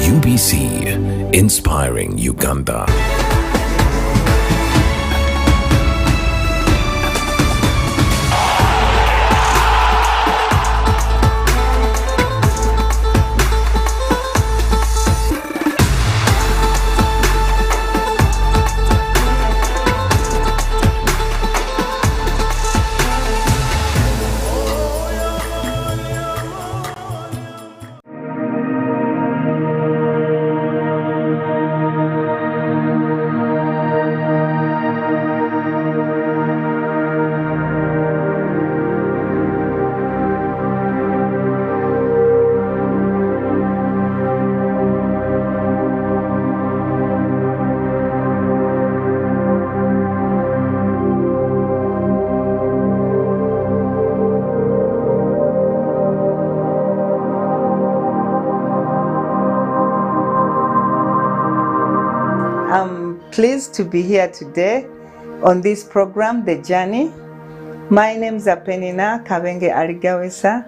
UBC, inspiring Uganda. I'm pleased to be here today on this program, The Journey. My name is Penina Kabenge Aligawesa.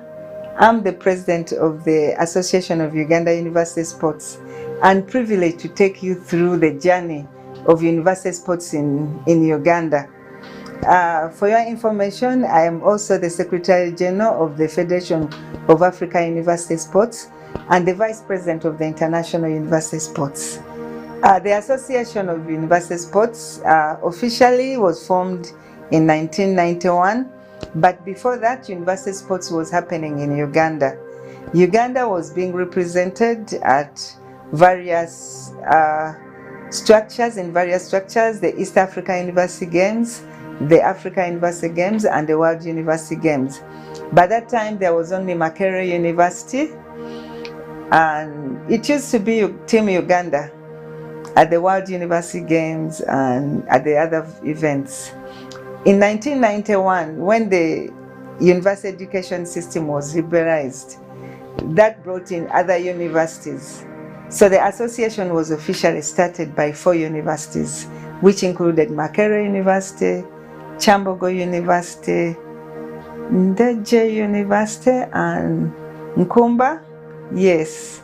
I'm the president of the Association of Uganda University Sports and privileged to take you through the journey of university sports in Uganda. For your information, I am also the Secretary General of the Federation of Africa University Sports and the Vice President of the International University Sports. The Association of University Sports officially was formed in 1991, but before that, university sports was happening in Uganda. Uganda was being represented at various structures, the East Africa University Games, the Africa University Games, and the World University Games. By that time, there was only Makerere University, and it used to be Team Uganda at the World University Games and at the other events. In 1991, when the university education system was liberalized, that brought in other universities. So the association was officially started by 4 universities, which included Makerere University, Kyambogo University, Ndejje University, and Nkumba. Yes.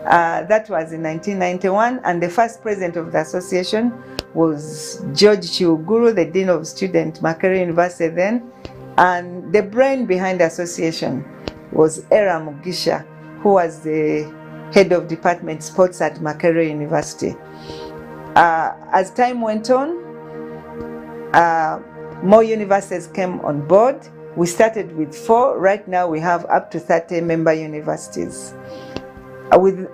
That was in 1991, and the first president of the association was George Chiuguru, the Dean of Students, Makerere University then, and the brain behind the association was Era Mugisha, who was the head of Department Sports at Makerere University. As time went on, more universities came on board. We started with 4. Right now we have up to 30 member universities. With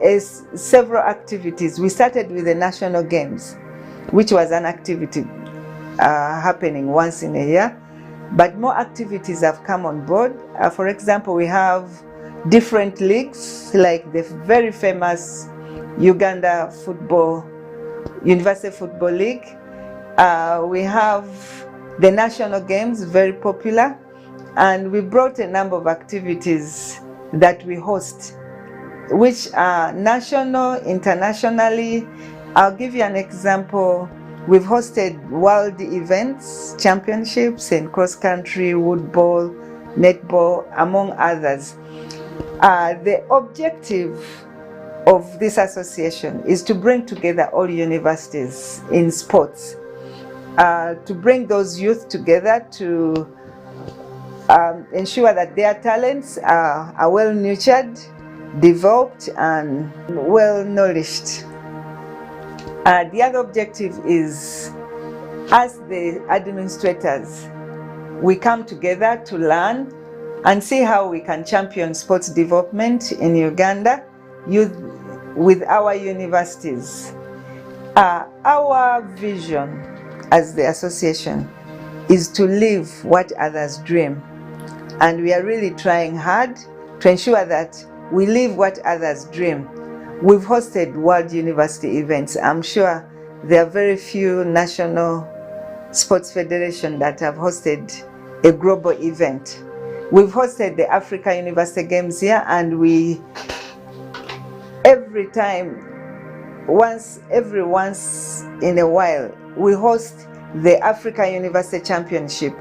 several activities. We started with the National Games, which was an activity happening once in a year, but more activities have come on board. For example, we have different leagues, like the very famous Uganda University Football League. We have the National Games, very popular, and we brought a number of activities that we host, which are national, internationally. I'll give you an example. We've hosted world events, championships in cross-country, woodball, netball, among others. The objective of this association is to bring together all universities in sports, to bring those youth together to ensure that their talents are well nurtured, developed, and well nourished. The other objective is, as the administrators, we come together to learn and see how we can champion sports development in Uganda with our universities. Our vision as the association is to live what others dream, and we are really trying hard to ensure that we live what others dream. We've hosted world university events. I'm sure there are very few national sports federations that have hosted a global event. We've hosted the Africa University Games here, and every once in a while, we host the Africa University Championship.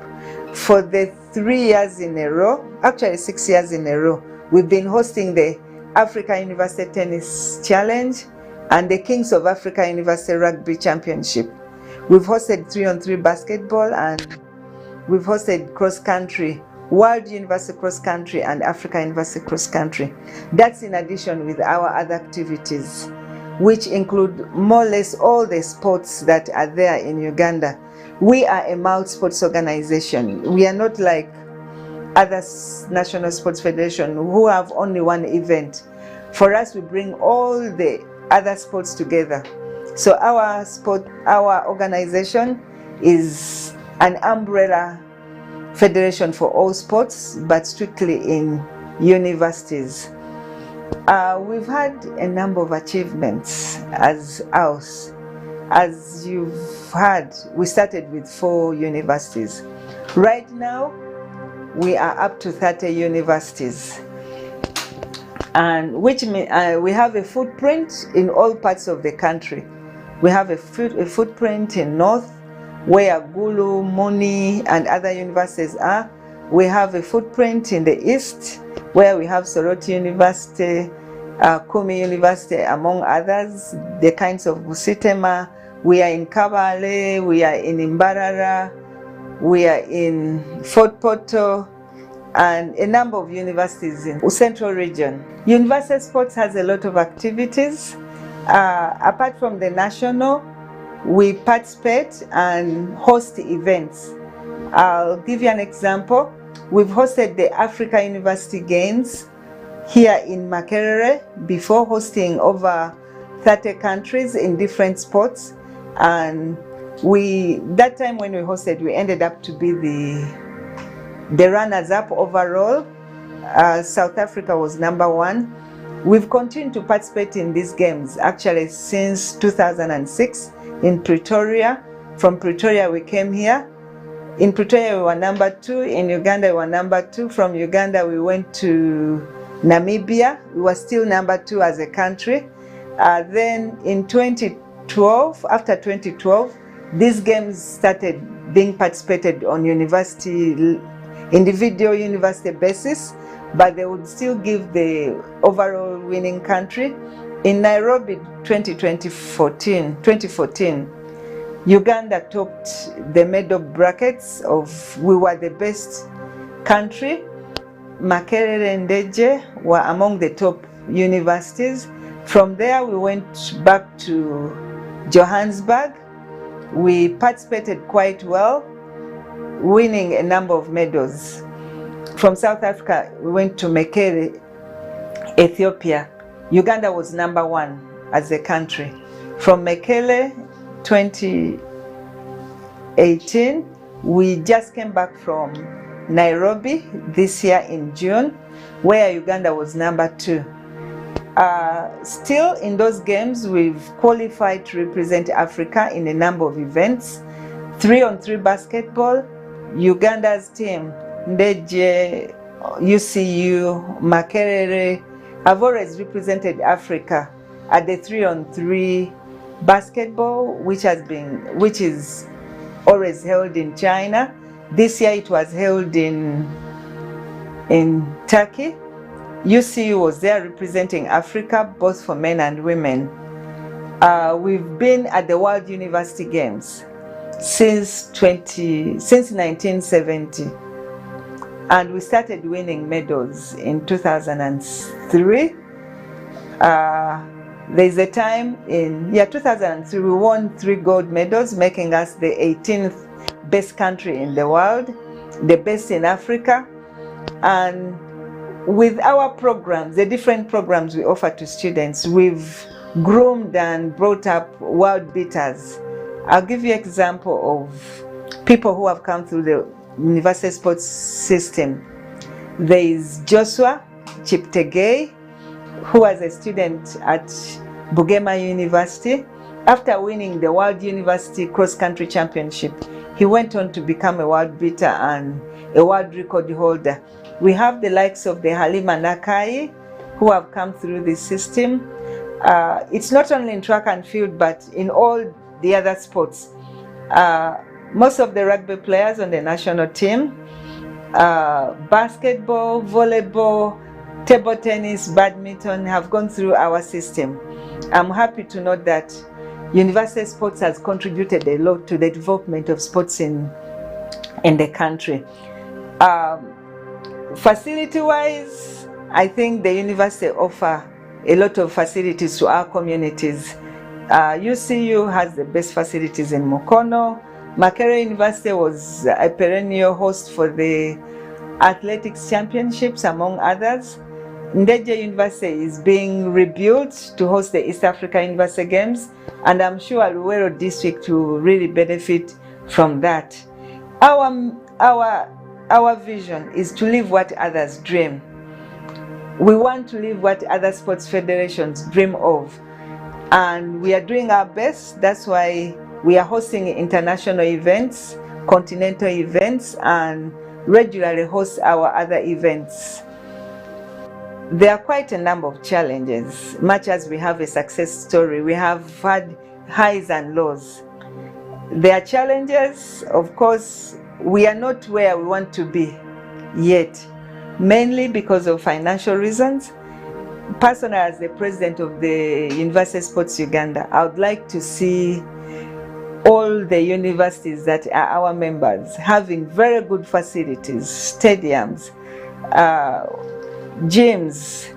For the 3 years in a row, actually 6 years in a row, we've been hosting the Africa University Tennis Challenge, and the Kings of Africa University Rugby Championship. We've hosted 3-on-3 basketball, and we've hosted cross-country, World University Cross Country and Africa University Cross Country. That's in addition with our other activities, which include more or less all the sports that are there in Uganda. We are a multi-sports organization. We are not like other national sports federation who have only one event. For us, we bring all the other sports together. So our organization is an umbrella federation for all sports, but strictly in universities. We've had a number of achievements as ours. As you've heard, we started with 4 universities. Right now, we are up to 30 universities, and which means we have a footprint in all parts of the country. We have a footprint in North, where Gulu, Muni, and other universities are. We have a footprint in the East, where we have Soroti University, Kumi University, among others, the kinds of Busitema. We are in Kabale, we are in Imbarara, we are in Fort Portal, and a number of universities in the Central region. University Sports has a lot of activities. Apart from the national, we participate and host events. I'll give you an example. We've hosted the Africa University Games here in Makerere before, hosting over 30 countries in different sports. And that time when we hosted, we ended up to be the runners-up overall. South Africa was #1. We've continued to participate in these games actually since 2006 in Pretoria. From Pretoria we came here. In Pretoria we were #2, in Uganda we were #2. From Uganda we went to Namibia. We were still #2 as a country. Then in 2012, after 2012, these games started being participated on individual university basis, but they would still give the overall winning country. In Nairobi 2014, Uganda topped the medal brackets we were the best country. Makerere and Deje were among the top universities. From there we went back to Johannesburg. We participated quite well, winning a number of medals. From South Africa, we went to Mekelle, Ethiopia. Uganda was #1 as a country. From Mekelle, 2018, we just came back from Nairobi this year in June, where Uganda was #2. Still in those games, we've qualified to represent Africa in a number of events. 3-on-3 basketball, Uganda's team, Ndeje, UCU, Makerere, have always represented Africa at the 3-on-3 basketball, which is always held in China. This year it was held in Turkey. UCU was there representing Africa, both for men and women. We've been at the World University Games since 1970, and we started winning medals in 2003. There's a time in 2003 we won 3 gold medals, making us the 18th best country in the world, the best in Africa. And with our programs, the different programs we offer to students, we've groomed and brought up world beaters. I'll give you an example of people who have come through the university sports system. There is Joshua Cheptegei, who was a student at Bugema University. After winning the World University Cross Country Championship, he went on to become a world beater and a world record holder. We have the likes of the Halima Nakai, who have come through this system. It's not only in track and field, but in all the other sports. Most of the rugby players on the national team, basketball, volleyball, table tennis, badminton have gone through our system. I'm happy to note that University Sports has contributed a lot to the development of sports in the country. Facility-wise, I think the university offer a lot of facilities to our communities. UCU has the best facilities in Mukono. Makerere University was a perennial host for the athletics championships, among others. Ndeje University is being rebuilt to host the East Africa University Games, and I'm sure Luwero District will really benefit from that. Our vision is to live what others dream. We want to live what other sports federations dream of, and we are doing our best. That's why we are hosting international events, continental events, and regularly host our other events. There are quite a number of challenges. Much as we have a success story, we have had highs and lows. There are challenges. Of course, we are not where we want to be yet, mainly because of financial reasons. Personally, as the president of the University Sports Uganda, I would like to see all the universities that are our members having very good facilities, stadiums, gyms,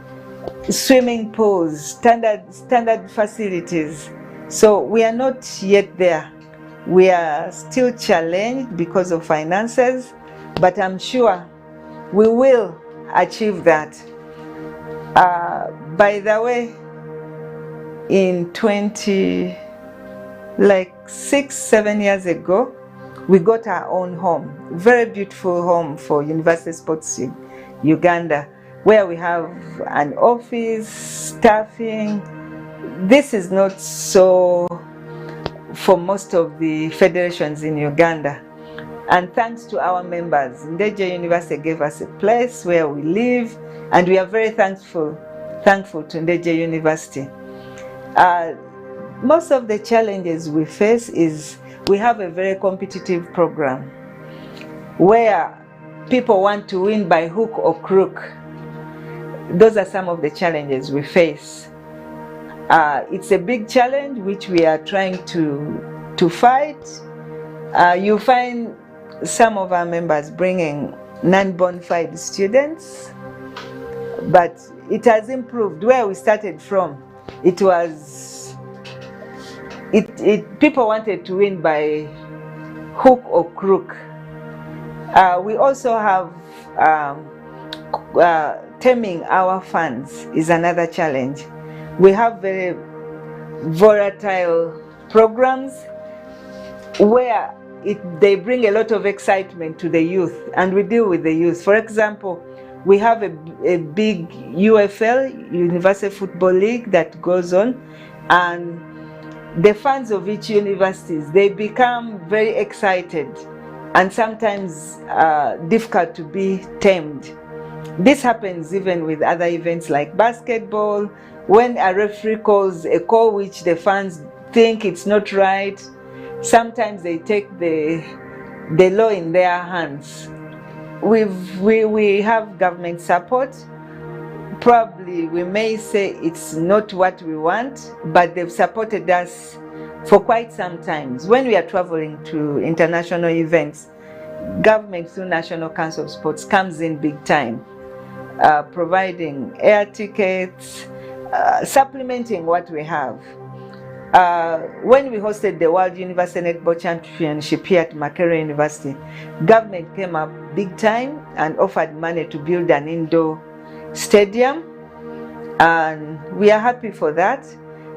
swimming pools, standard facilities. So we are not yet there. We are still challenged because of finances, but I'm sure we will achieve that. By the way, in 6-7 years ago, we got our own home, very beautiful home for University Sports Uganda, where we have an office, staffing. This is not so for most of the federations in Uganda. And thanks to our members, Ndeje University gave us a place where we live, and we are very thankful to Ndeje University. Most of the challenges we face is we have a very competitive program where people want to win by hook or crook. Those are some of the challenges we face. It's a big challenge which we are trying to fight. You find some of our members bringing non-bona fide students, but it has improved. Where we started from, people wanted to win by hook or crook. We also have taming our funds is another challenge. We have very volatile programs where they bring a lot of excitement to the youth, and we deal with the youth. For example, we have a big UFL, University Football League, that goes on, and the fans of each universities, they become very excited and sometimes difficult to be tamed. This happens even with other events like basketball. When a referee calls a call which the fans think it's not right, sometimes they take the law in their hands. We have government support. Probably we may say it's not what we want, but they've supported us for quite some time. When we are traveling to international events, government through National Council of Sports comes in big time, providing air tickets, supplementing what we have. When we hosted the World University Netball Championship here at Makerere University, government came up big time and offered money to build an indoor stadium, and we are happy for that.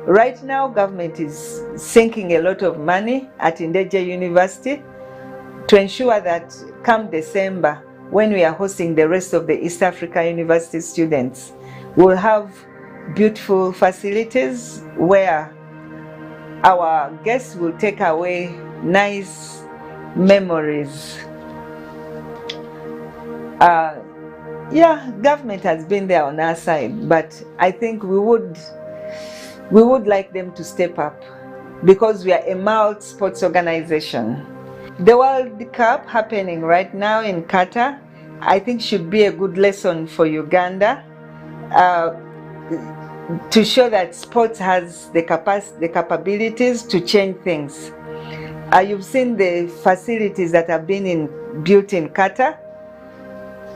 Right now, government is sinking a lot of money at Ndeje University to ensure that come December, when we are hosting the rest of the East Africa University students, we'll have beautiful facilities where our guests will take away nice memories. Government has been there on our side, but I think we would like them to step up, because we are a multi-sports organization. The World Cup happening right now in Qatar, I think should be a good lesson for Uganda. to show that sports has the capabilities to change things. You've seen the facilities that have been built in Qatar.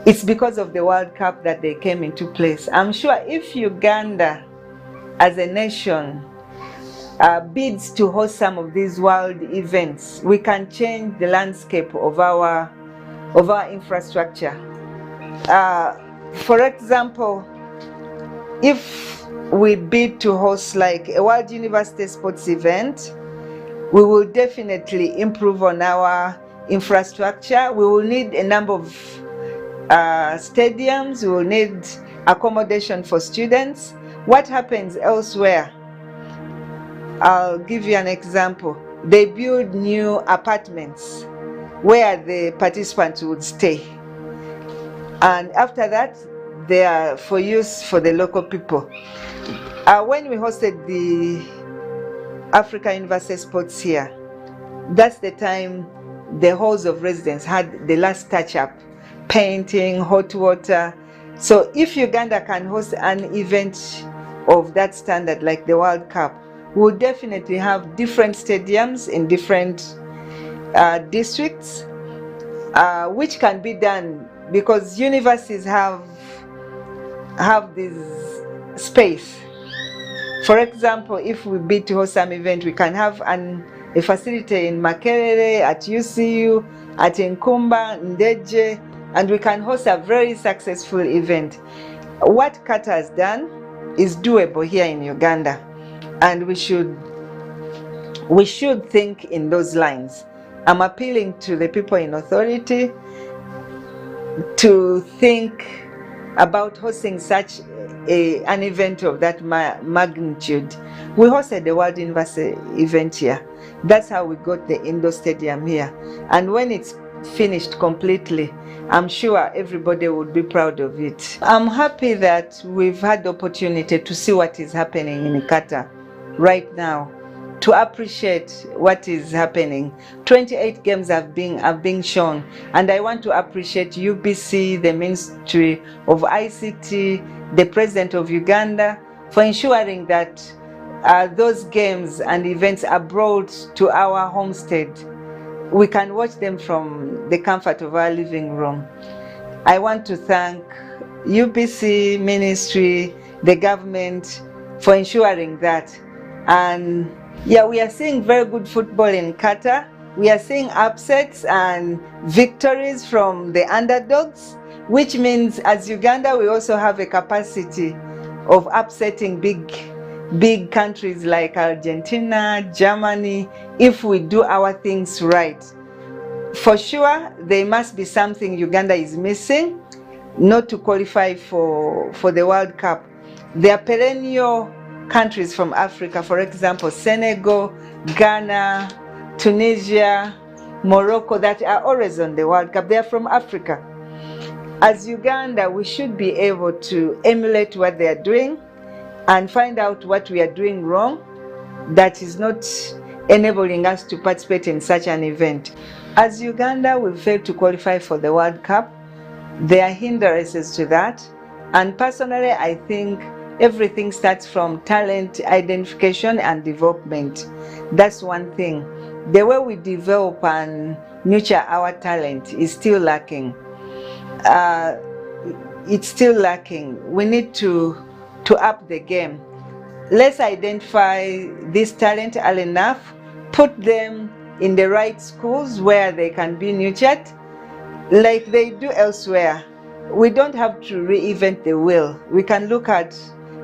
It's because of the World Cup that they came into place. I'm sure if Uganda as a nation bids to host some of these world events, we can change the landscape of our infrastructure. For example, if we bid to host like a World University Sports event, we will definitely improve on our infrastructure. We will need a number of stadiums. We will need accommodation for students. What happens elsewhere? I'll give you an example. They build new apartments where the participants would stay. And after that, they are for use for the local people. When we hosted the Africa University Sports here, that's the time the halls of residence had the last touch-up, painting, hot water. So if Uganda can host an event of that standard like the World Cup, we'll definitely have different stadiums in different districts, which can be done because universities have this space. For example, if we bid to host some event, we can have a facility in Makerere, at UCU, at Nkumba, Ndeje, and we can host a very successful event. What Qatar has done is doable here in Uganda, and we should think in those lines. I'm appealing to the people in authority to think about hosting such an event of that magnitude. We hosted the World University event here. That's how we got the indoor stadium here. And when it's finished completely, I'm sure everybody would be proud of it. I'm happy that we've had the opportunity to see what is happening in Qatar right now, to appreciate what is happening. 28 games have been shown, and I want to appreciate UBC, the Ministry of ICT, the President of Uganda, for ensuring that those games and events are brought to our homestead. We can watch them from the comfort of our living room. I want to thank UBC, Ministry, the government for ensuring that. And yeah, we are seeing very good football in Qatar. We are seeing upsets and victories from the underdogs, which means as Uganda, we also have a capacity of upsetting big countries like Argentina, Germany, if we do our things right. For sure, there must be something Uganda is missing not to qualify for the World Cup. There are perennial countries from Africa, for example, Senegal, Ghana, Tunisia, Morocco, that are always on the World Cup. They are from Africa. As Uganda, we should be able to emulate what they are doing and find out what we are doing wrong that is not enabling us to participate in such an event. As Uganda, we failed to qualify for the World Cup. There are hindrances to that. And personally, I think everything starts from talent identification and development. That's one thing. The way we develop and nurture our talent is still lacking. It's still lacking. We need to up the game. Let's identify this talent early enough, put them in the right schools where they can be nurtured, like they do elsewhere. We don't have to reinvent the wheel. We can look at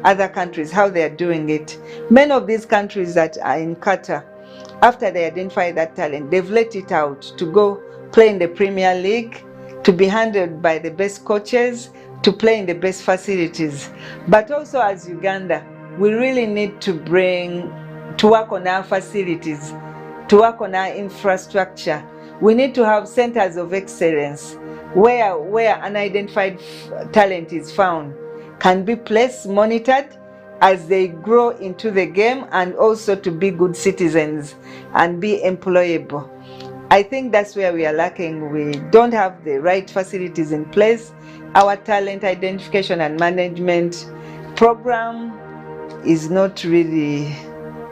other countries, how they are doing it. Many of these countries that are in Qatar, after they identify that talent, they've let it out to go play in the Premier League, to be handled by the best coaches, to play in the best facilities. But also as Uganda, we really need to work on our facilities, to work on our infrastructure. We need to have centers of excellence where unidentified talent is found, can be placed, monitored as they grow into the game, and also to be good citizens and be employable. I think that's where we are lacking. We don't have the right facilities in place. Our talent identification and management program is not really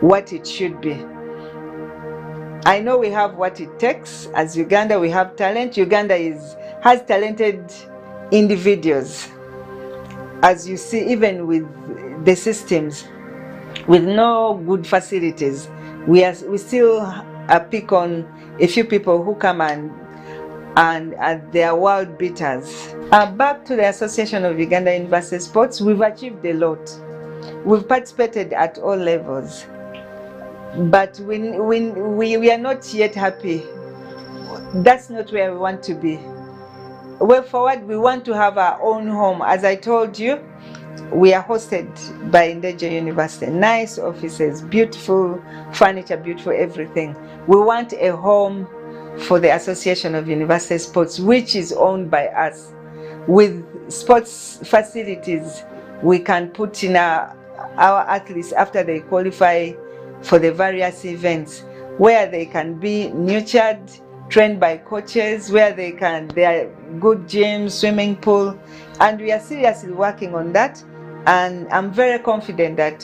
what it should be. I know we have what it takes. As Uganda, we have talent. Uganda has talented individuals. As you see, even with the systems, with no good facilities, we still pick on a few people who come and they are world beaters. Back to the Association of Uganda University Sports, we've achieved a lot. We've participated at all levels, but we are not yet happy. That's not where we want to be. Way forward, we want to have our own home. As I told you, we are hosted by Ndejje University. Nice offices, beautiful furniture, beautiful everything. We want a home for the Association of University Sports, which is owned by us, with sports facilities we can put in our athletes after they qualify for the various events, where they can be nurtured, trained by coaches, where there are good gyms, swimming pool, and we are seriously working on that. And I'm very confident that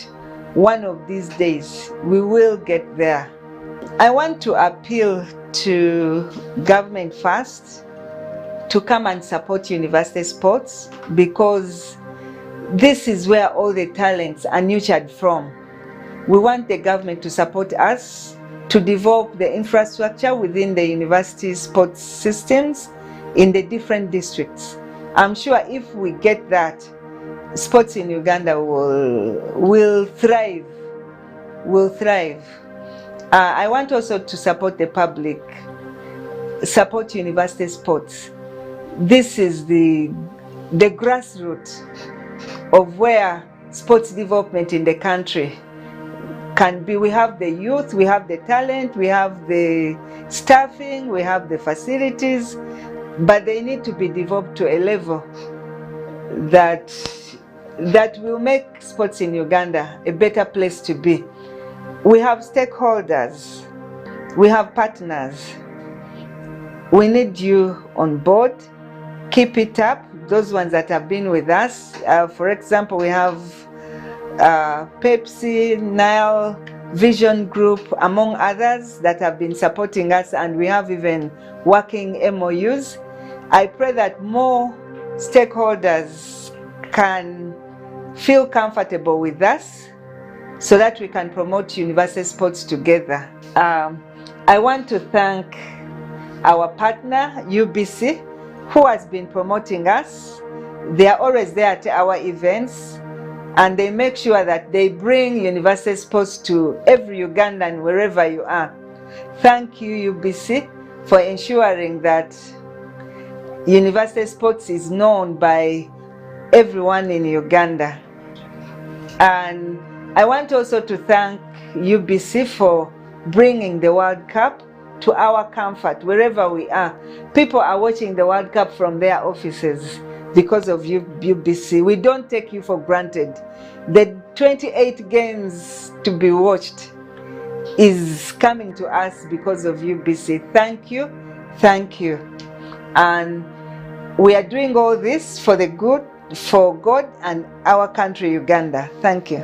one of these days we will get there. I want to appeal to government first to come and support university sports, because this is where all the talents are nurtured from. We want the government to support us to develop the infrastructure within the university sports systems in the different districts. I'm sure if we get that, sports in Uganda will thrive. I want also to support the public, support university sports. This is the grassroots of where sports development in the country can be. We have the youth, we have the talent, we have the staffing, we have the facilities, but they need to be developed to a level that will make sports in Uganda a better place to be. We have stakeholders, we have partners. We need you on board. Keep it up, those ones that have been with us. For example, we have Pepsi, Nile, Vision Group, among others that have been supporting us, and we have even working MOUs. I pray that more stakeholders can feel comfortable with us so that we can promote university sports together. I want to thank our partner, UBC, who has been promoting us. They are always there at our events, and they make sure that they bring university sports to every Ugandan wherever you are. Thank you, UBC, for ensuring that university sports is known by everyone in Uganda. And I want also to thank UBC for bringing the World Cup to our comfort wherever we are. People are watching the World Cup from their offices because of UBC. We don't take you for granted. The 28 games to be watched is coming to us because of UBC. Thank you, thank you. And we are doing all this for the good, for God and our country, Uganda. Thank you.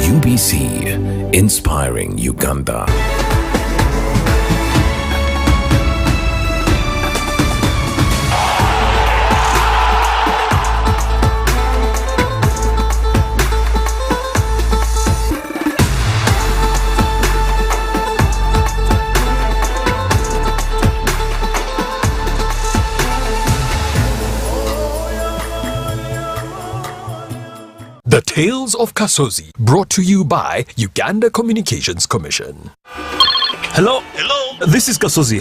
UBC, inspiring Uganda. The Tales of Kasozi, brought to you by Uganda Communications Commission. Hello? Hello? This is Kasozi.